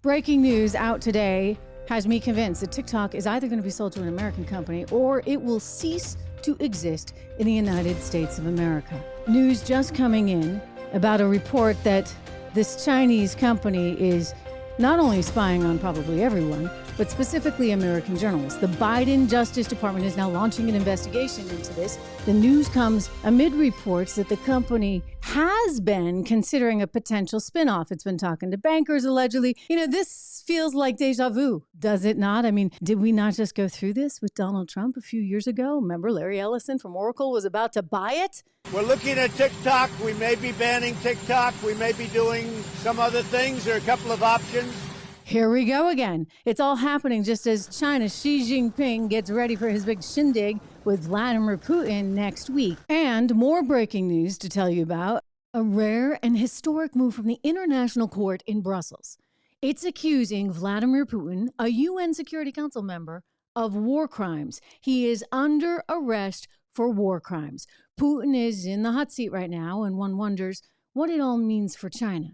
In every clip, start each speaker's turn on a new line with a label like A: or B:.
A: Breaking news out today has me convinced that TikTok is either going to be sold to an American company or it will cease to exist in the United States of America. News just coming in about a report that this Chinese company is not only spying on probably everyone, but specifically American journalists. The Biden Justice Department is now launching an investigation into this. The news comes amid reports that the company has been considering a potential spinoff. It's been talking to bankers, allegedly. This feels like deja vu, does it not? I mean, did we not just go through this with Donald Trump a few years ago? Remember, Larry Ellison from Oracle was about to buy it?
B: We're looking at TikTok. We may be banning TikTok. We may be doing some other things. There are a couple of options.
A: Here we go again. It's all happening just as China's Xi Jing Ping gets ready for his big shindig with Vladimir Putin next week. And more breaking news to tell you about. A rare and historic move from the International Court in Brussels. It's accusing Vladimir Putin, a UN Security Council member, of war crimes. He is under arrest for war crimes. Putin is in the hot seat right now, and one wonders what it all means for China.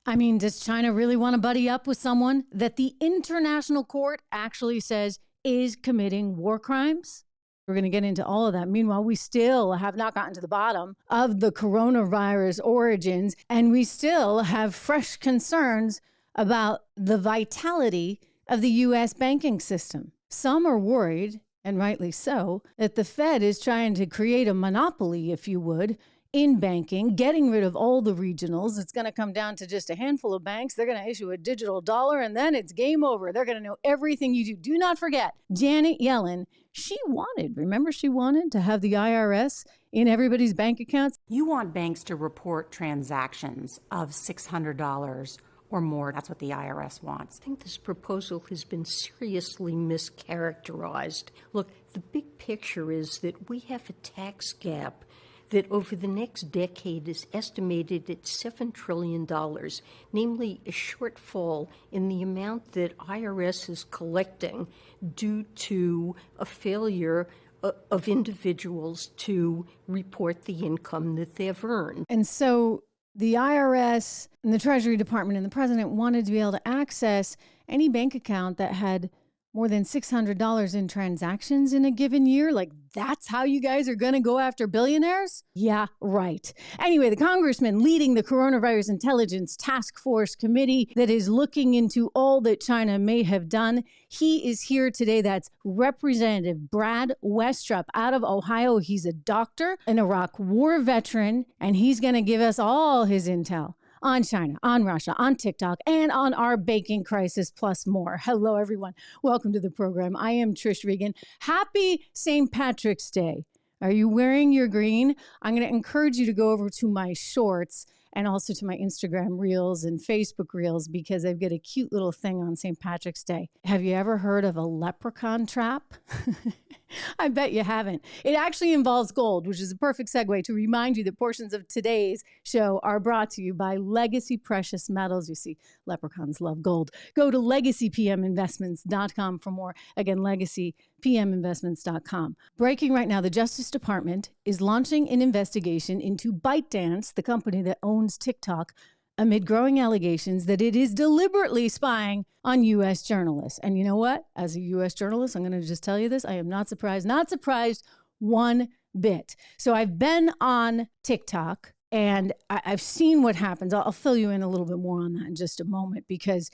A: I mean, does China really want to buddy up with someone that the International Court actually says is committing war crimes? We're going to get into all of that. Meanwhile, we still have not gotten to the bottom of the coronavirus origins, and we still have fresh concerns about the vitality of the U.S. banking system. Some are worried, and rightly so, that the Fed is trying to create a monopoly, if you would, in banking, getting rid of all the regionals. It's going to come down to just a handful of banks. They're going to issue a digital dollar, and then it's game over. They're going to know everything you do. Do not forget, Janet Yellen, she wanted to have the IRS in everybody's bank accounts.
C: You want banks to report transactions of $600 or more. That's what the IRS wants.
D: I think this proposal has been seriously mischaracterized. Look, the big picture is that we have a tax gap that over the next decade is estimated at $7 trillion, namely a shortfall in the amount that IRS is collecting due to a failure of individuals to report the income that they've earned.
A: And so the IRS and the Treasury Department and the president wanted to be able to access any bank account that had more than $600 in transactions in a given year. Like, that's how you guys are going to go after billionaires? Yeah, right. Anyway, the congressman leading the Coronavirus Intelligence Task Force Committee that is looking into all that China may have done, he is here today. That's Representative Brad Wenstrup out of Ohio. He's a doctor, an Iraq war veteran, and he's going to give us all his intel on China, on Russia, on TikTok, and on our banking crisis, plus more. Hello, everyone. Welcome to the program. I am Trish Regan. Happy St. Patrick's Day. Are you wearing your green? I'm going to encourage you to go over to my shorts and also to my Instagram Reels and Facebook Reels because I've got a cute little thing on St. Patrick's Day. Have you ever heard of a leprechaun trap? I bet you haven't. It actually involves gold, which is a perfect segue to remind you that portions of today's show are brought to you by Legacy Precious Metals. You see, leprechauns love gold. Go to legacypminvestments.com for more. Again, legacypminvestments.com. Breaking right now, the Justice Department is launching an investigation into ByteDance, the company that owns TikTok, amid growing allegations that it is deliberately spying on U.S. journalists. And you know what? As a U.S. journalist, I'm going to just tell you this. I am not surprised one bit. So I've been on TikTok and I've seen what happens. I'll fill you in a little bit more on that in just a moment because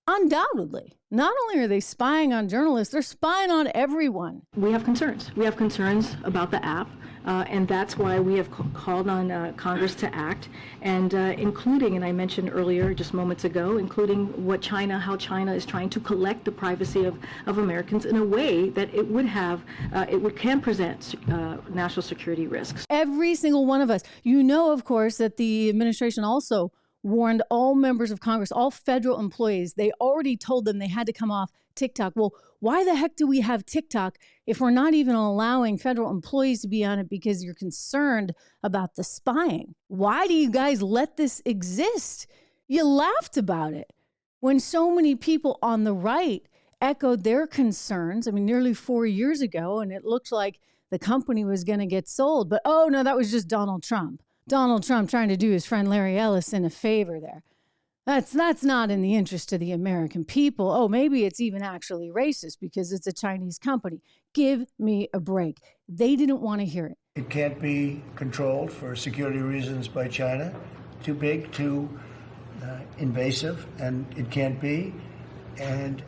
A: undoubtedly, not only are they spying on journalists, they're spying on everyone.
E: We have concerns. We have concerns about the app, and that's why we have called on Congress to act, and including, and I mentioned earlier, just moments ago, including how China is trying to collect the privacy of Americans in a way that can present national security risks.
A: Every single one of us. You know, of course, that the administration also warned all members of Congress, all federal employees, they already told them they had to come off TikTok. Well, why the heck do we have TikTok if we're not even allowing federal employees to be on it because you're concerned about the spying? Why do you guys let this exist? You laughed about it when so many people on the right echoed their concerns. I mean, nearly 4 years ago, and it looked like the company was going to get sold. But, oh, no, that was just Donald Trump. Donald Trump trying to do his friend Larry Ellison a favor there. That's not in the interest of the American people. Oh, maybe it's even actually racist because it's a Chinese company. Give me a break. They didn't want to hear it.
F: It can't be controlled for security reasons by China. Too big, too invasive, and it can't be. And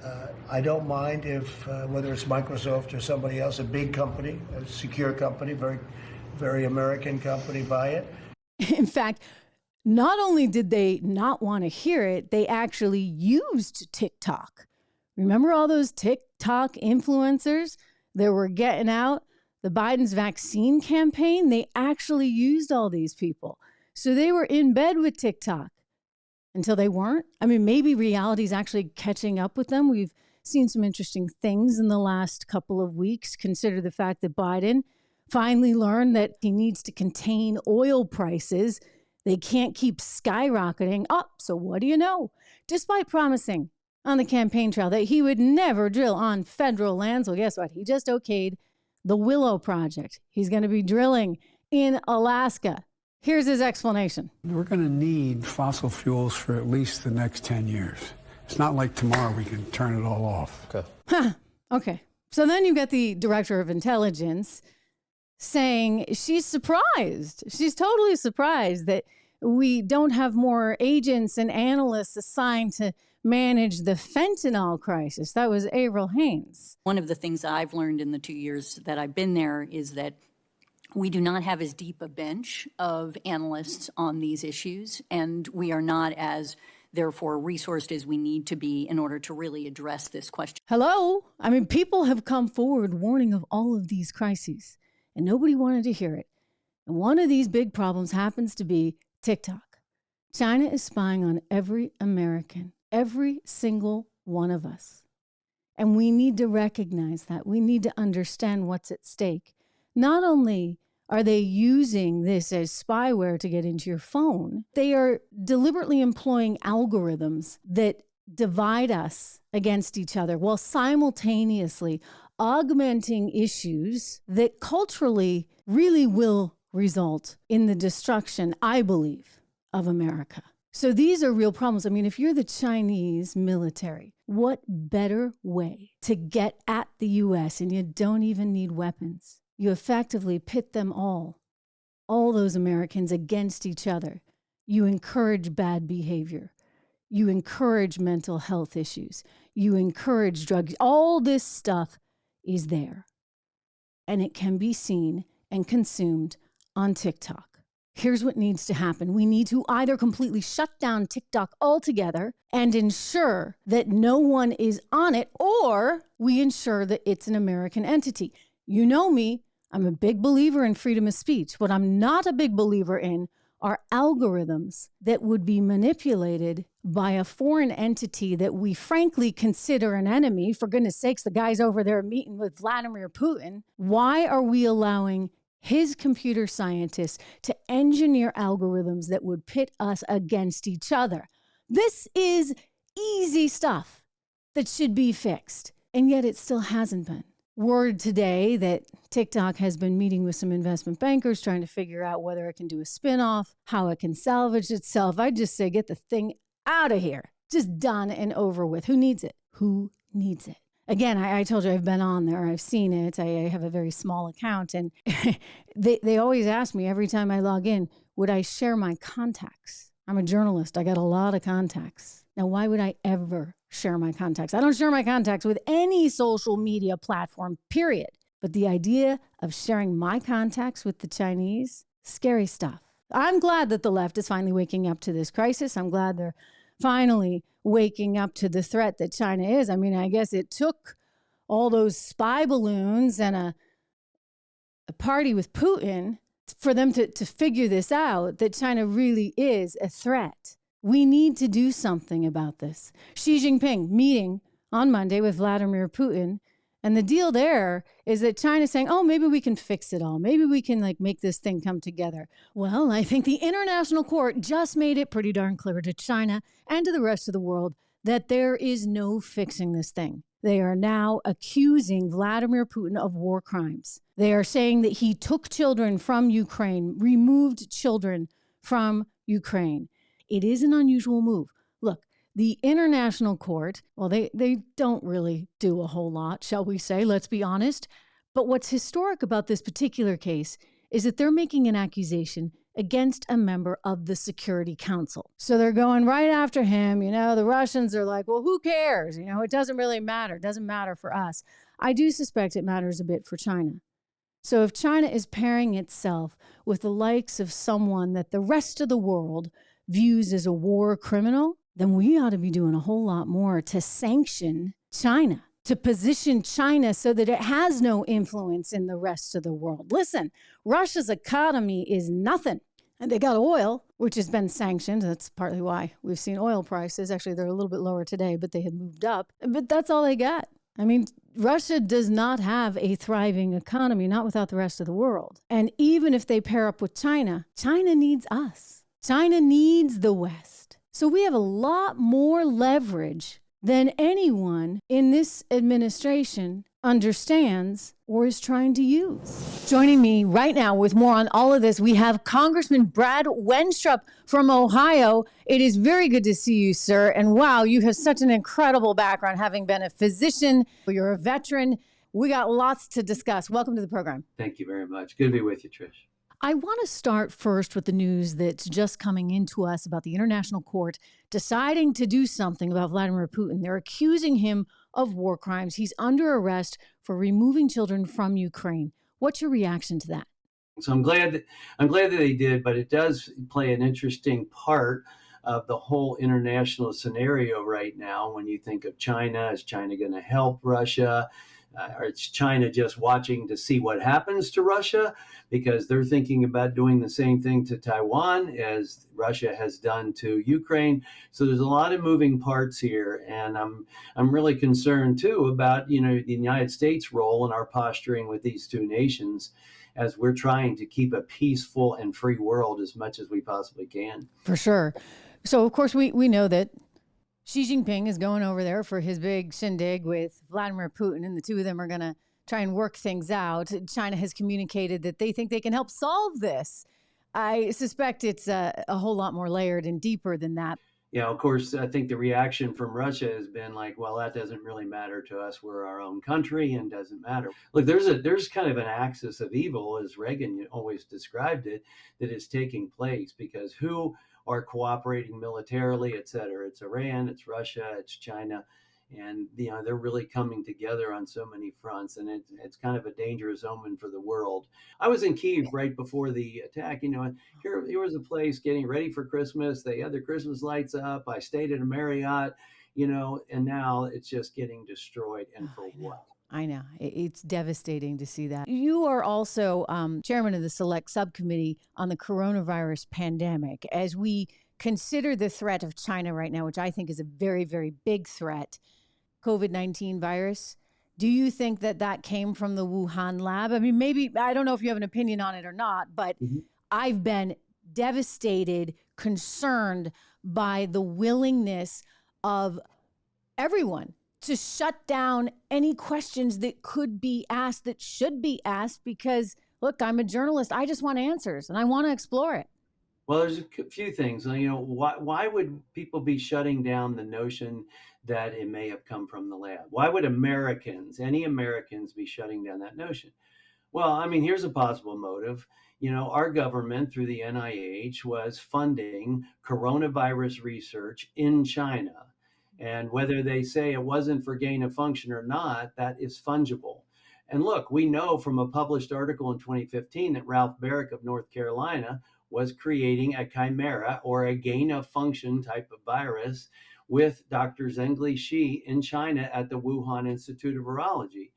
F: I don't mind if, whether it's Microsoft or somebody else, a big company, a secure company, very, very American company, buy it.
A: In fact, not only did they not want to hear it, they actually used TikTok. Remember all those TikTok influencers that were getting out the Biden's vaccine campaign? They actually used all these people. So they were in bed with TikTok until they weren't. I mean, maybe reality is actually catching up with them. We've seen some interesting things in the last couple of weeks. Consider the fact that Biden finally learned that he needs to contain oil prices. They can't keep skyrocketing up. So what do you know? Despite promising on the campaign trail that he would never drill on federal lands, well, guess what? He just okayed the Willow Project. He's going to be drilling in Alaska. Here's his explanation.
G: We're going to need fossil fuels for at least the next 10 years. It's not like tomorrow we can turn it all off.
A: Okay. Okay. So then you get the director of intelligence saying she's surprised. She's totally surprised that we don't have more agents and analysts assigned to manage the fentanyl crisis. That was Avril Haines.
H: One of the things I've learned in the 2 years that I've been there is that we do not have as deep a bench of analysts on these issues, and we are not as, therefore, resourced as we need to be in order to really address this question.
A: Hello? I mean, people have come forward warning of all of these crises, and nobody wanted to hear it. And one of these big problems happens to be TikTok. China is spying on every American, every single one of us. And we need to recognize that. We need to understand what's at stake. Not only are they using this as spyware to get into your phone, they are deliberately employing algorithms that divide us against each other while simultaneously augmenting issues that culturally really will result in the destruction, I believe, of America. So these are real problems. I mean, if you're the Chinese military, what better way to get at the U.S. and you don't even need weapons? You effectively pit them all those Americans against each other. You encourage bad behavior. You encourage mental health issues. You encourage drugs. All this stuff is there. And it can be seen and consumed on TikTok. Here's what needs to happen. We need to either completely shut down TikTok altogether and ensure that no one is on it, or we ensure that it's an American entity. You know me, I'm a big believer in freedom of speech. What I'm not a big believer in are algorithms that would be manipulated by a foreign entity that we frankly consider an enemy. For goodness sakes, the guy's over there meeting with Vladimir Putin. Why are we allowing his computer scientists to engineer algorithms that would pit us against each other? This is easy stuff that should be fixed, and yet it still hasn't been. Word today that TikTok has been meeting with some investment bankers trying to figure out whether it can do a spinoff, how it can salvage itself. I just say get the thing out of here. Just done and over with. Who needs it? Who needs it? Again, I told you I've been on there. I've seen it. I have a very small account. And they always ask me every time I log in, would I share my contacts? I'm a journalist. I got a lot of contacts. Now, why would I ever share my contacts? I don't share my contacts with any social media platform, period. But the idea of sharing my contacts with the Chinese, scary stuff. I'm glad that the left is finally waking up to this crisis. I'm glad they're finally waking up to the threat that China is. I mean, I guess it took all those spy balloons and a party with Putin for them to figure this out, that China really is a threat. We need to do something about this. Xi Jing Ping meeting on Monday with Vladimir Putin. And the deal there is that China's saying, oh, maybe we can fix it all. Maybe we can make this thing come together. Well, I think the international court just made it pretty darn clear to China and to the rest of the world that there is no fixing this thing. They are now accusing Vladimir Putin of war crimes. They are saying that he took children from Ukraine, removed children from Ukraine. It is an unusual move. Look, The International Court, well, they don't really do a whole lot, shall we say, let's be honest. But what's historic about this particular case is that they're making an accusation against a member of the Security Council. So they're going right after him. The Russians are like, well, who cares? It doesn't really matter. It doesn't matter for us. I do suspect it matters a bit for China. So if China is pairing itself with the likes of someone that the rest of the world views as a war criminal, then we ought to be doing a whole lot more to sanction China, to position China so that it has no influence in the rest of the world. Listen, Russia's economy is nothing. And they got oil, which has been sanctioned. That's partly why we've seen oil prices. Actually, they're a little bit lower today, but they had moved up. But that's all they got. I mean, Russia does not have a thriving economy, not without the rest of the world. And even if they pair up with China, China needs us. China needs the West. So we have a lot more leverage than anyone in this administration understands or is trying to use. Joining me right now with more on all of this, we have Congressman Brad Wenstrup from Ohio. It is very good to see you, sir. And wow, you have such an incredible background, having been a physician. You're a veteran. We got lots to discuss. Welcome to the program.
I: Thank you very much. Good to be with you, Trish.
A: I want to start first with the news that's just coming into us about the International Court deciding to do something about Vladimir Putin. They're accusing him of war crimes. He's under arrest for removing children from Ukraine. What's your reaction to that?
I: So I'm glad that they did, but it does play an interesting part of the whole international scenario right now. When you think of China, is China going to help Russia? Or it's China just watching to see what happens to Russia, because they're thinking about doing the same thing to Taiwan as Russia has done to Ukraine. So there's a lot of moving parts here, and I'm really concerned too about the United States' role in our posturing with these two nations as we're trying to keep a peaceful and free world as much as we possibly can.
A: For sure. So of course we know that Xi Jing Ping is going over there for his big shindig with Vladimir Putin, and the two of them are going to try and work things out. China has communicated that they think they can help solve this. I suspect it's a whole lot more layered and deeper than that.
I: Yeah, of course, I think the reaction from Russia has been like, well, that doesn't really matter to us. We're our own country and doesn't matter. Look, there's kind of an axis of evil, as Regan always described it, that is taking place, because who are cooperating militarily, et cetera? It's Iran, it's Russia, it's China. And they're really coming together on so many fronts, and it's kind of a dangerous omen for the world. I was in Kyiv right before the attack. Here was a place getting ready for Christmas. They had their Christmas lights up. I stayed at a Marriott, and now it's just getting destroyed. And for what?
A: I know. It's devastating to see that. You are also chairman of the Select Subcommittee on the Coronavirus Pandemic. As we consider the threat of China right now, which I think is a very, very big threat, COVID-19 virus, do you think that came from the Wuhan lab? I mean, maybe, I don't know if you have an opinion on it or not, but I've been devastated, concerned by the willingness of everyone to shut down any questions that could be asked, that should be asked, because, look, I'm a journalist. I just want answers, and I want to explore it.
I: Well, there's a few things. Why would people be shutting down the notion that it may have come from the lab? Why would any Americans be shutting down that notion? Well, I mean, here's a possible motive. Our government through the NIH was funding coronavirus research in China. And whether they say it wasn't for gain of function or not, that is fungible. And look, we know from a published article in 2015 that Ralph Barrick of North Carolina was creating a chimera or a gain of function type of virus with Dr. Zhengli Shi in China at the Wuhan Institute of Virology.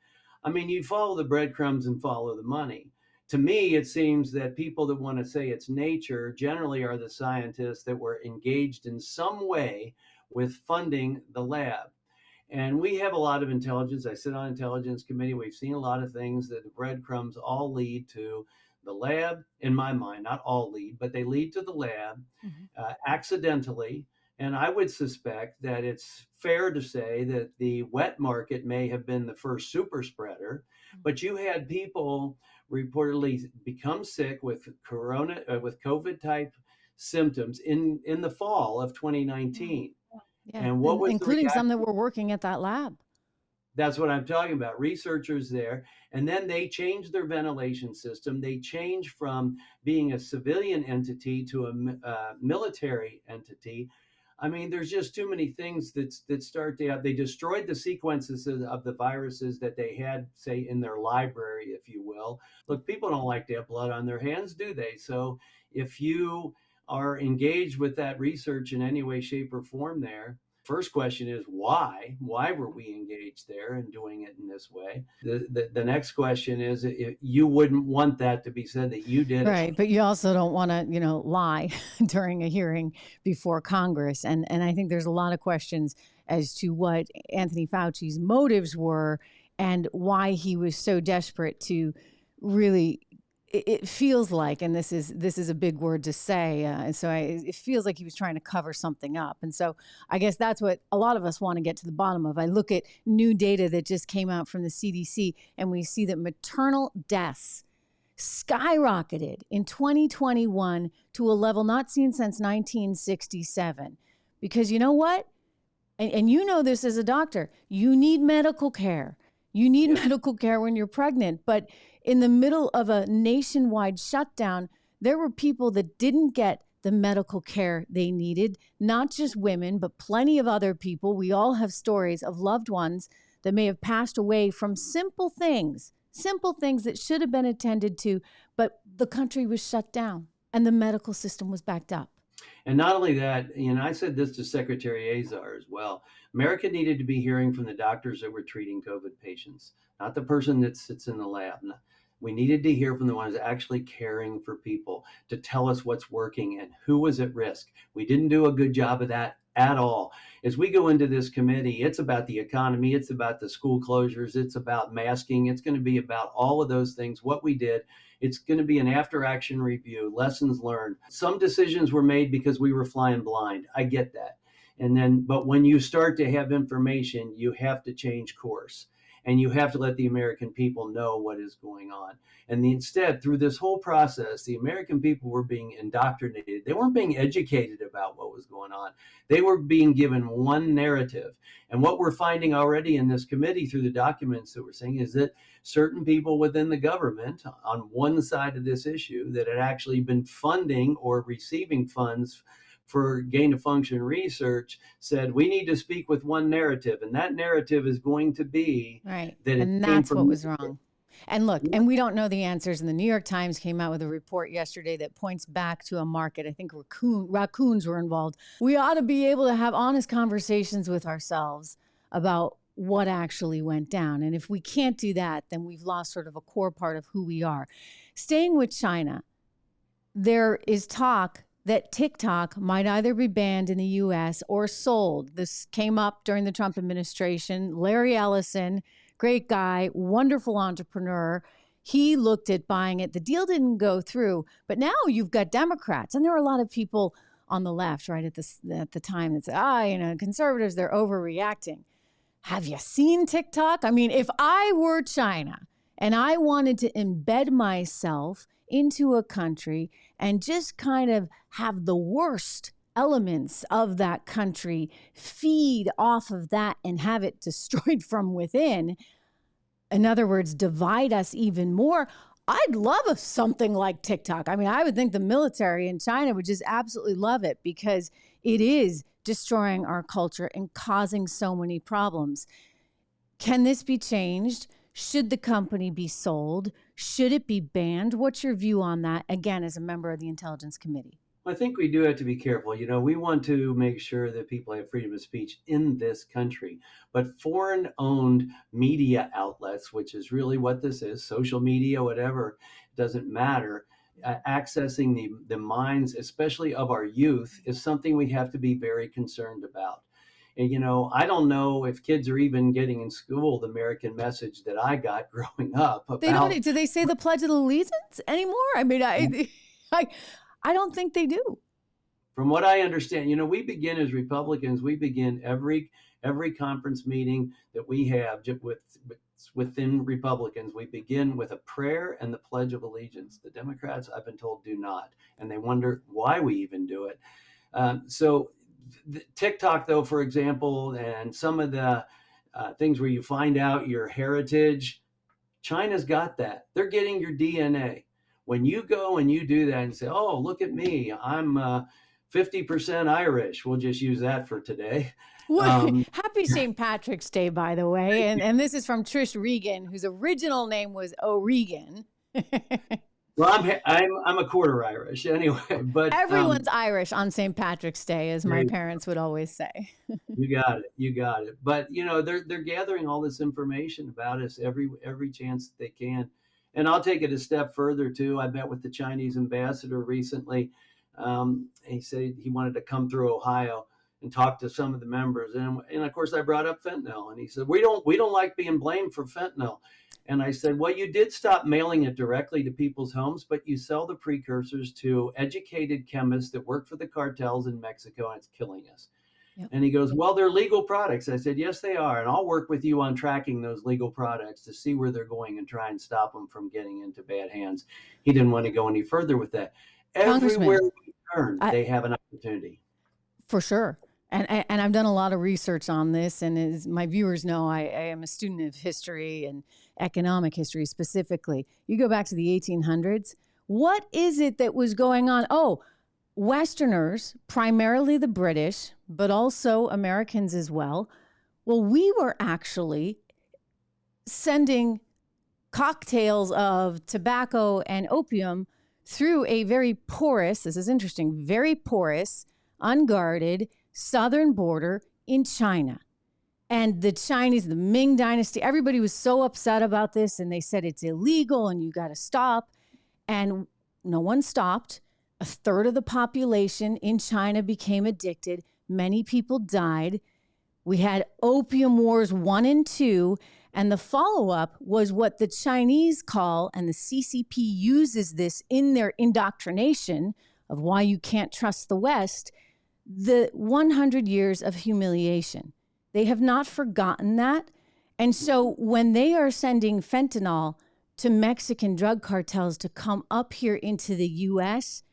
I: I mean, you follow the breadcrumbs and follow the money. To me, it seems that people that want to say it's nature generally are the scientists that were engaged in some way with funding the lab. And we have a lot of intelligence. I sit on intelligence committee. We've seen a lot of things that the breadcrumbs all lead to the lab, in my mind, not all lead, but they lead to the lab accidentally. And I would suspect that it's fair to say that the wet market may have been the first super spreader, but you had people reportedly become sick with with COVID type symptoms in the fall of 2019.
A: Yeah,
I: And what was the
A: including some that
I: reaction?
A: were working at that lab.
I: That's what I'm talking about. Researchers there. And then they changed their ventilation system. They changed from being a civilian entity to a military entity. I mean, there's just too many things that start to have. They destroyed the sequences of the viruses that they had, say, in their library, if you will. Look, people don't like to have blood on their hands, do they? So if you are engaged with that research in any way, shape, or form there, first question is why? Why were we engaged there and doing it in this way? The next question is if you wouldn't want that to be said that you did it.
A: Right. But you also don't want to, lie during a hearing before Congress. And I think there's a lot of questions as to what Anthony Fauci's motives were and why he was so desperate to really. It feels like, and this is a big word to say, it feels like he was trying to cover something up. And so I guess that's what a lot of us want to get to the bottom of. I look at new data that just came out from the CDC, and we see that maternal deaths skyrocketed in 2021 to a level not seen since 1967. Because you know what? And you know this as a doctor, you need medical care. You need medical care when you're pregnant. But in the middle of a nationwide shutdown, there were people that didn't get the medical care they needed, not just women, but plenty of other people. We all have stories of loved ones that may have passed away from simple things that should have been attended to, but the country was shut down and the medical system was backed up.
I: And not only that, I said this to Secretary Azar as well. America needed to be hearing from the doctors that were treating COVID patients, not the person that sits in the lab. We needed to hear from the ones actually caring for people to tell us what's working and who was at risk. We didn't do a good job of that at all. As we go into this committee, it's about the economy, it's about the school closures, it's about masking, it's going to be about all of those things, what we did. It's going to be an after-action review, lessons learned. Some decisions were made because we were flying blind. I get that. But when you start to have information, you have to change course. And you have to let the American people know what is going on. And instead, through this whole process, the American people were being indoctrinated. They weren't being educated about what was going on. They were being given one narrative. And what we're finding already in this committee through the documents that we're seeing is that certain people within the government on one side of this issue that had actually been funding or receiving funds for gain-of-function research said we need to speak with one narrative, and that narrative is going to be
A: right.
I: That
A: and that's what was wrong. And look, and we don't know the answers. And the New York Times came out with a report yesterday that points back to a market. I think raccoons were involved. We ought to be able to have honest conversations with ourselves about what actually went down. And if we can't do that, then we've lost sort of a core part of who we are. Staying with China, there is talk that TikTok might either be banned in the U.S. or sold. This came up during the Trump administration. Larry Ellison, great guy, wonderful entrepreneur. He looked at buying it. The deal didn't go through, but now you've got Democrats, and there are a lot of people on the left, right, at the time that say, conservatives, they're overreacting. Have you seen TikTok? I mean, if I were China and I wanted to embed myself into a country and just kind of have the worst elements of that country feed off of that and have it destroyed from within, in other words, divide us even more, I'd love something like TikTok. I mean, I would think the military in China would just absolutely love it because it is destroying our culture and causing so many problems. Can this be changed? Should the company be sold? Should it be banned? What's your view on that, again, as a member of the Intelligence Committee?
I: I think we do have to be careful. We want to make sure that people have freedom of speech in this country. But foreign-owned media outlets, which is really what this is, social media, whatever, doesn't matter, accessing the minds, especially of our youth, is something we have to be very concerned about. And, I don't know if kids are even getting in school the American message that I got growing up.
A: Do they say the Pledge of Allegiance anymore? I mean, I don't think they do.
I: From what I understand, we begin as Republicans, we begin every conference meeting that we have within Republicans, we begin with a prayer and the Pledge of Allegiance. The Democrats, I've been told, do not. And they wonder why we even do it. So TikTok, though, for example, and some of the things where you find out your heritage, China's got that. They're getting your DNA. When you go and you do that and say, oh, look at me, I'm 50% Irish. We'll just use that for today.
A: Well, happy St. Patrick's Day, by the way. And this is from Trish Regan, whose original name was O'Regan.
I: Well, I'm a quarter Irish anyway, but
A: everyone's Irish on St. Patrick's Day, as my parents would always say.
I: You got it. But they're gathering all this information about us every chance that they can. And I'll take it a step further too. I met with the Chinese ambassador recently. He said he wanted to come through Ohio and talk to some of the members. And of course I brought up fentanyl, and he said, we don't like being blamed for fentanyl. And I said, well, you did stop mailing it directly to people's homes, but you sell the precursors to educated chemists that work for the cartels in Mexico, and it's killing us. Yep. And he goes, well, they're legal products. I said, yes, they are. And I'll work with you on tracking those legal products to see where they're going and try and stop them from getting into bad hands. He didn't want to go any further with that. Everywhere we turn, they have an opportunity.
A: For sure. And I've done a lot of research on this. And as my viewers know, I am a student of history and economic history specifically. You go back to the 1800s. What is it that was going on? Oh, Westerners, primarily the British, but also Americans as well. Well, we were actually sending cocktails of tobacco and opium through a very porous, this is interesting, very porous, unguarded southern border in China. And the Chinese, the Ming Dynasty, everybody was so upset about this, and they said it's illegal and you got to stop. And no one stopped. A third of the population in China became addicted. Many people died. We had Opium Wars 1 and 2, and the follow-up was what the Chinese call, and the CCP uses this in their indoctrination of why you can't trust the West, the 100 years of humiliation. They have not forgotten that. And so when they are sending fentanyl to Mexican drug cartels to come up here into the U.S.,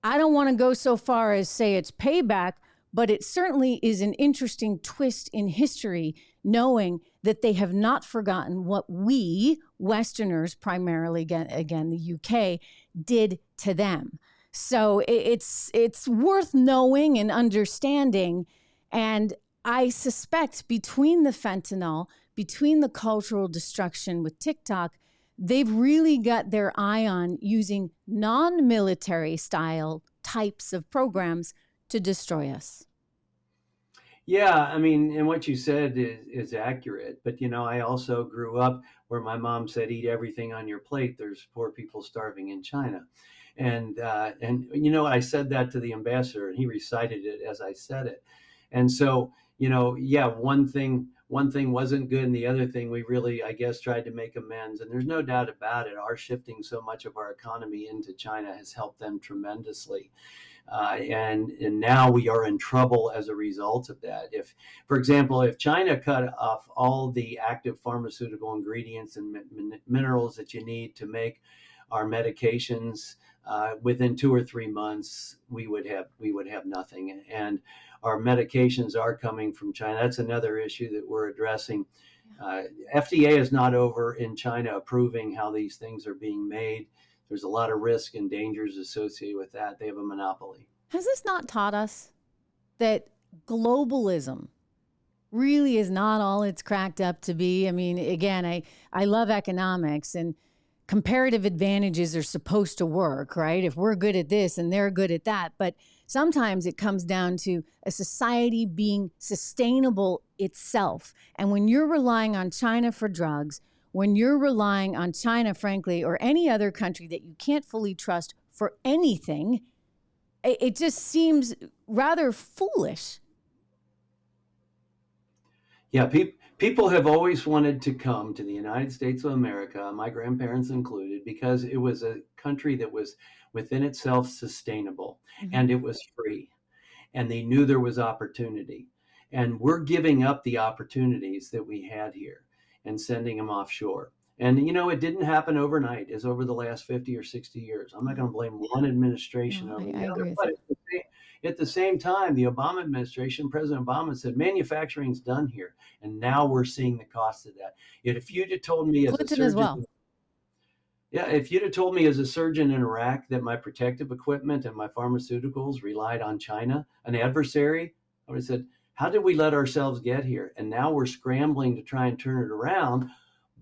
A: I don't want to go so far as say it's payback, but it certainly is an interesting twist in history, knowing that they have not forgotten what we, Westerners, primarily, again, the UK, did to them. So it's worth knowing and understanding. And I suspect between the fentanyl, between the cultural destruction with TikTok, they've really got their eye on using non-military style types of programs to destroy us.
I: Yeah, I mean, and what you said is accurate. But, I also grew up where my mom said, eat everything on your plate. There's poor people starving in China. And I said that to the ambassador, and he recited it as I said it. And so, one thing wasn't good, and the other thing we really, I guess, tried to make amends. And there's no doubt about it. Our shifting so much of our economy into China has helped them tremendously. And now we are in trouble as a result of that. For example, if China cut off all the active pharmaceutical ingredients and minerals that you need to make our medications, within 2 or 3 months, we would have nothing. And our medications are coming from China. That's another issue that we're addressing. FDA is not over in China approving how these things are being made. There's a lot of risk and dangers associated with that. They have a monopoly.
A: Has this not taught us that globalism really is not all it's cracked up to be? I mean, again, I love economics, and comparative advantages are supposed to work, right? If we're good at this and they're good at that. But sometimes it comes down to a society being sustainable itself. And when you're relying on China for drugs, when you're relying on China, frankly, or any other country that you can't fully trust for anything, it just seems rather foolish.
I: Yeah, people have always wanted to come to the United States of America, my grandparents included, because it was a country that was within itself sustainable, and it was free, and they knew there was opportunity. And we're giving up the opportunities that we had here and sending them offshore. And, it didn't happen overnight. It's over the last 50 or 60 years. I'm not going to blame one administration over the other, but At the same time, the Obama administration, President Obama said manufacturing's done here. And now we're seeing the cost of that. Yet if you'd have told me as a
A: Clinton as
I: surgeon,
A: well.
I: yeah, if you'd have told me as a surgeon in Iraq that my protective equipment and my pharmaceuticals relied on China, an adversary, I would have said, how did we let ourselves get here? And now we're scrambling to try and turn it around.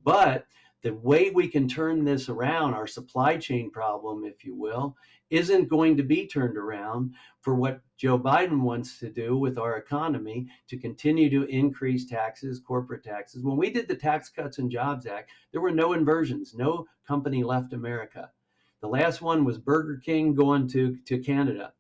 I: But the way we can turn this around, our supply chain problem, if you will, isn't going to be turned around for what Joe Biden wants to do with our economy, to continue to increase taxes, corporate taxes. When we did the Tax Cuts and Jobs Act, there were no inversions. No company left America. The last one was Burger King going to Canada.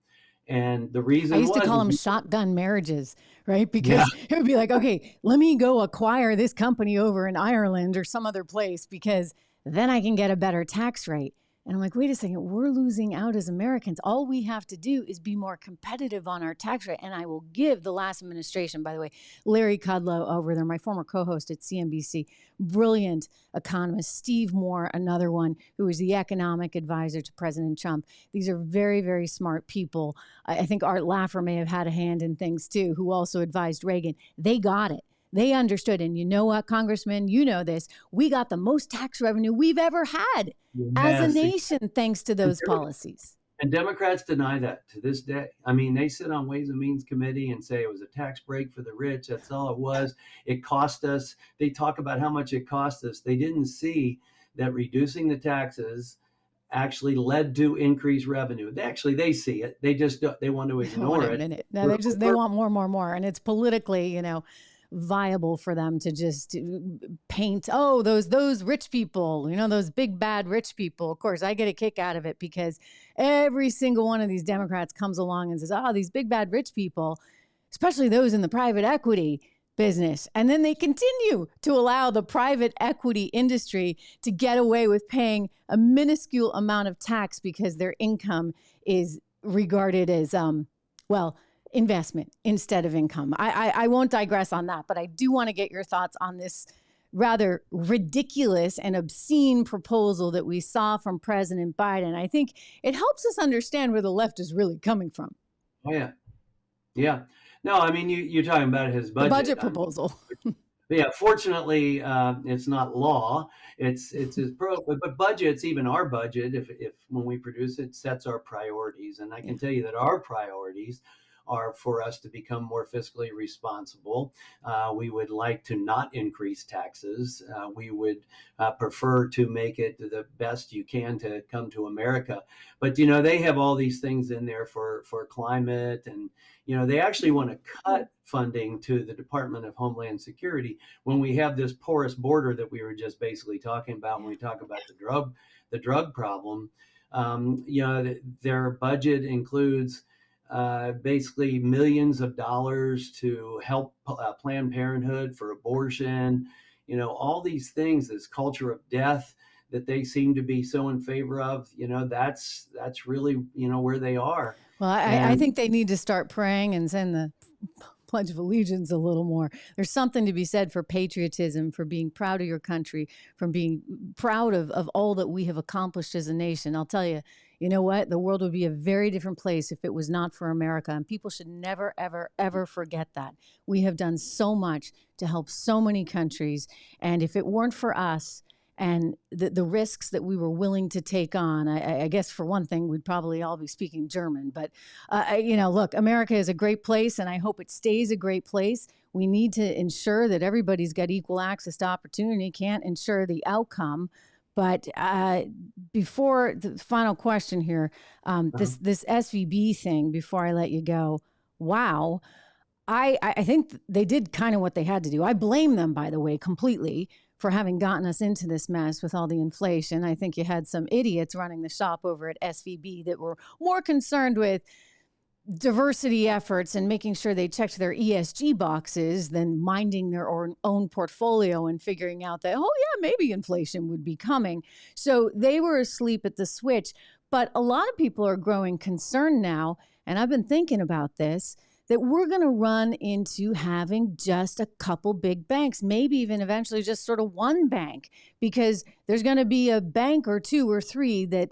I: And the reason
A: I used to call them shotgun marriages, right? Because
I: Yeah.
A: it would be like, okay, let me go acquire this company over in Ireland or some other place because then I can get a better tax rate. And I'm like, wait a second, we're losing out as Americans. All we have to do is be more competitive on our tax rate. And I will give the last administration, by the way, Larry Kudlow over there, my former co-host at CNBC, brilliant economist, Steve Moore, another one who was the economic advisor to President Trump. These are very, very smart people. I think Art Laffer may have had a hand in things too, who also advised Reagan. They got it. They understood. And you know what, Congressman, you know this. We got the most tax revenue we've ever had as a nation, thanks to those policies.
I: And Democrats deny that to this day. I mean, they sit on Ways and Means Committee and say it was a tax break for the rich. That's all it was. It cost us. They talk about how much it cost us. They didn't see that reducing the taxes actually led to increased revenue. They see it. They just they want to ignore it.
A: No, they want more. And it's politically, viable for them to just paint, those rich people, those big bad rich people. Of course, I get a kick out of it because every single one of these Democrats comes along and says, these big bad rich people, especially those in the private equity business. And then they continue to allow the private equity industry to get away with paying a minuscule amount of tax because their income is regarded as, investment instead of income. I won't digress on that, but I do want to get your thoughts on this rather ridiculous and obscene proposal that we saw from President Biden. I think it helps us understand where the left is really coming from.
I: Oh, yeah. Yeah. No, I mean, you're talking about his budget.
A: The budget proposal.
I: Yeah, fortunately, it's not law. It's his but budgets, even our budget, if when we produce it, sets our priorities. And I can tell you that our priorities are for us to become more fiscally responsible. We would like to not increase taxes. We would prefer to make it the best you can to come to America. But, they have all these things in there for climate. And, they actually want to cut funding to the Department of Homeland Security when we have this porous border that we were just basically talking about when we talk about the drug problem. Their budget includes basically millions of dollars to help Planned Parenthood for abortion, all these things, this culture of death that they seem to be so in favor of, that's really, where they are.
A: Well, I think they need to start praying and send the Pledge of Allegiance a little more. There's something to be said for patriotism, for being proud of your country, from being proud of all that we have accomplished as a nation. I'll tell you, you know what? The world would be a very different place if it was not for America. And people should never, ever, ever forget that. We have done so much to help so many countries. And if it weren't for us and the risks that we were willing to take on, I guess for one thing, we'd probably all be speaking German. But, look, America is a great place, and I hope it stays a great place. We need to ensure that everybody's got equal access to opportunity. Can't ensure the outcome. But before the final question here, this SVB thing, before I let you go, wow. I think they did kind of what they had to do. I blame them, by the way, completely for having gotten us into this mess with all the inflation. I think you had some idiots running the shop over at SVB that were more concerned with diversity efforts and making sure they checked their ESG boxes than minding their own portfolio and figuring out that, maybe inflation would be coming. So they were asleep at the switch. But a lot of people are growing concerned now, and I've been thinking about this, that we're going to run into having just a couple big banks, maybe even eventually just sort of one bank, because there's going to be a bank or two or three that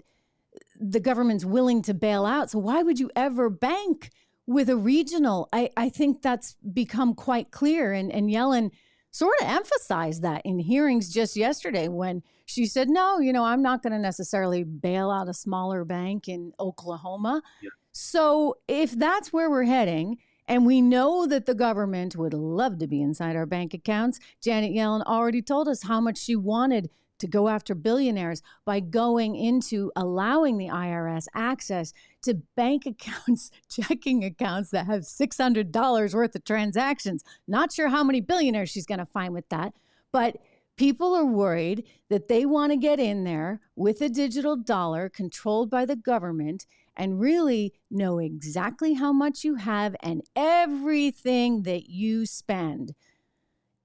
A: the government's willing to bail out. So why would you ever bank with a regional. I think that's become quite clear. And Yellen sort of emphasized that in hearings just yesterday when she said, no, I'm not going to necessarily bail out a smaller bank in Oklahoma.
I: Yeah.
A: So if that's where we're heading, and we know that the government would love to be inside our bank accounts, Janet Yellen already told us how much she wanted to go after billionaires by going into allowing the IRS access to bank accounts, checking accounts that have $600 worth of transactions. Not sure how many billionaires she's going to find with that, but people are worried that they want to get in there with a digital dollar controlled by the government and really know exactly how much you have and everything that you spend.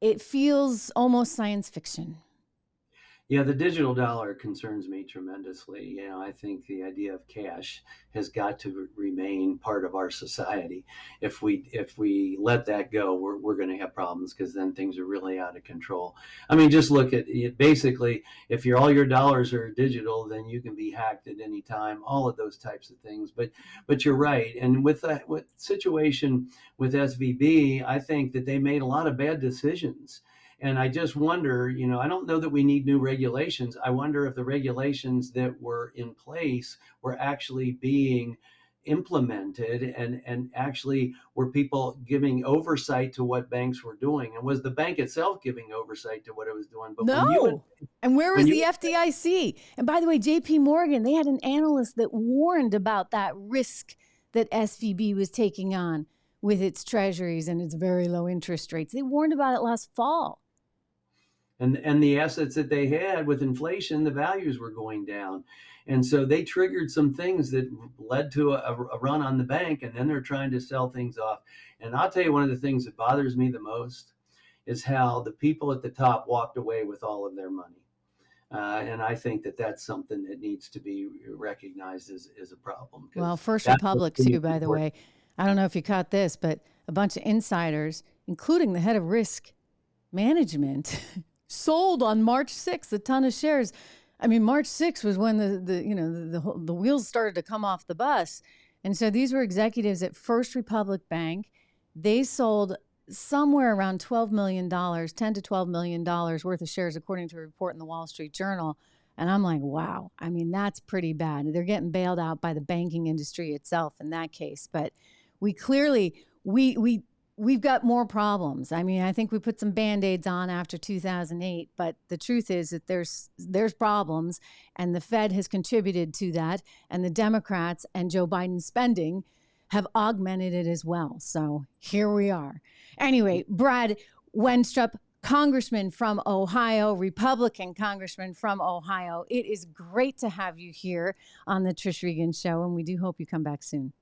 A: It feels almost science fiction.
I: Yeah, the digital dollar concerns me tremendously. I think the idea of cash has got to remain part of our society. If we let that go, we're going to have problems, because then things are really out of control. I mean, just look at it. Basically, if all your dollars are digital, then you can be hacked at any time. All of those types of things. But you're right. And with the situation with SVB, I think that they made a lot of bad decisions. And I just wonder, I don't know that we need new regulations. I wonder if the regulations that were in place were actually being implemented and actually were people giving oversight to what banks were doing. And was the bank itself giving oversight to what it was doing? But
A: no. And where was the FDIC? And by the way, JP Morgan, they had an analyst that warned about that risk that SVB was taking on with its treasuries and its very low interest rates. They warned about it last fall.
I: And the assets that they had with inflation, the values were going down. And so they triggered some things that led to a run on the bank, and then they're trying to sell things off. And I'll tell you, one of the things that bothers me the most is how the people at the top walked away with all of their money. And I think that that's something that needs to be recognized as a problem.
A: Well, First Republic too, by the way. I don't know if you caught this, but a bunch of insiders, including the head of risk management, sold on March 6th a ton of shares. I mean, March 6th was when the wheels started to come off the bus. And so these were executives at First Republic Bank. They sold somewhere around $12 million, $10 to $12 million worth of shares, according to a report in the Wall Street Journal. And I'm like, wow, I mean, that's pretty bad. They're getting bailed out by the banking industry itself in that case. But we clearly, we've got more problems. I mean, I think we put some Band-Aids on after 2008, but the truth is that there's problems, and the Fed has contributed to that, and the Democrats and Joe Biden's spending have augmented it as well. So here we are. Anyway, Brad Wenstrup, Congressman from Ohio, Republican Congressman from Ohio, it is great to have you here on the Trish Regan Show, and we do hope you come back soon.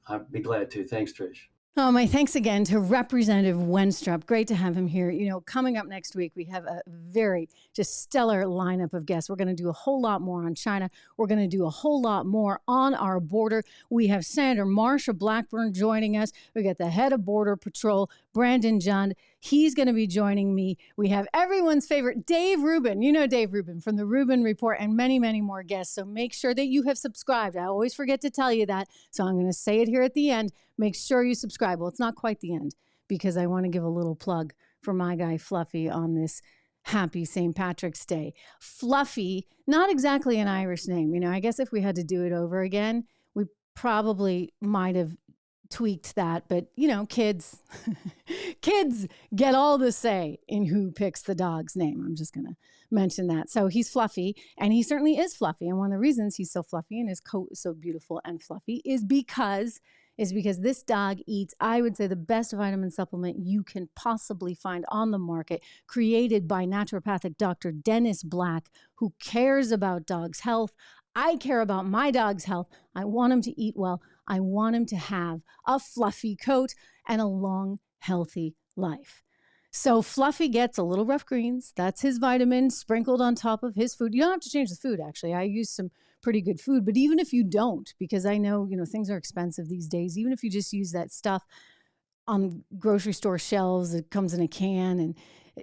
I: I'd be glad to. Thanks, Trish.
A: Oh, my thanks again to Representative Wenstrup. Great to have him here. Coming up next week, we have a very just stellar lineup of guests. We're going to do a whole lot more on China. We're going to do a whole lot more on our border. We have Senator Marsha Blackburn joining us. We got the head of Border Patrol, Brandon Jund. He's going to be joining me. We have everyone's favorite, Dave Rubin. You know Dave Rubin from the Rubin Report, and many, many more guests. So make sure that you have subscribed. I always forget to tell you that. So I'm going to say it here at the end. Make sure you subscribe. Well, it's not quite the end, because I want to give a little plug for my guy Fluffy on this happy St. Patrick's Day. Fluffy, not exactly an Irish name. I guess if we had to do it over again, we probably might have tweaked that. But, kids get all the say in who picks the dog's name. I'm just going to mention that. So he's Fluffy, and he certainly is fluffy. And one of the reasons he's so fluffy and his coat is so beautiful and fluffy is because this dog eats, I would say, the best vitamin supplement you can possibly find on the market, created by naturopathic Dr. Dennis Black, who cares about dogs' health. I care about my dog's health. I want him to eat well. I want him to have a fluffy coat and a long, healthy life. So Fluffy gets a little rough greens. That's his vitamin sprinkled on top of his food. You don't have to change the food, actually. I use some pretty good food. But even if you don't, because I know, things are expensive these days, even if you just use that stuff on grocery store shelves, it comes in a can, and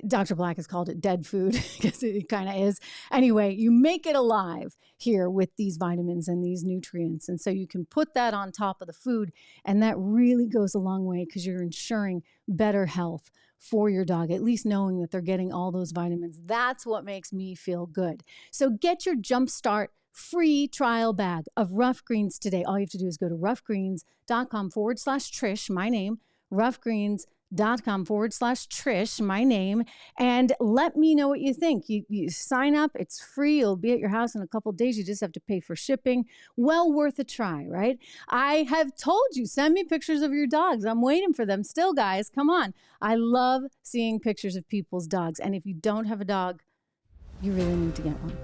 A: Dr. Black has called it dead food because it kind of is. Anyway, you make it alive here with these vitamins and these nutrients. And so you can put that on top of the food, and that really goes a long way because you're ensuring better health for your dog, at least knowing that they're getting all those vitamins. That's what makes me feel good. So get your Jumpstart free trial bag of Rough Greens today. All you have to do is go to roughgreens.com/Trish, my name, roughgreens.com/Trish, my name, and let me know what you think. You sign up, it's free, it'll be at your house in a couple of days. You just have to pay for shipping. Well worth a try, right? I have told you, send me pictures of your dogs. I'm waiting for them still, guys. Come on. I love seeing pictures of people's dogs. And if you don't have a dog, you really need to get one.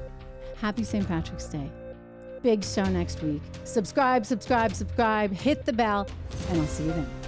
A: Happy St. Patrick's Day. Big show next week. Subscribe, hit the bell, and I'll see you then.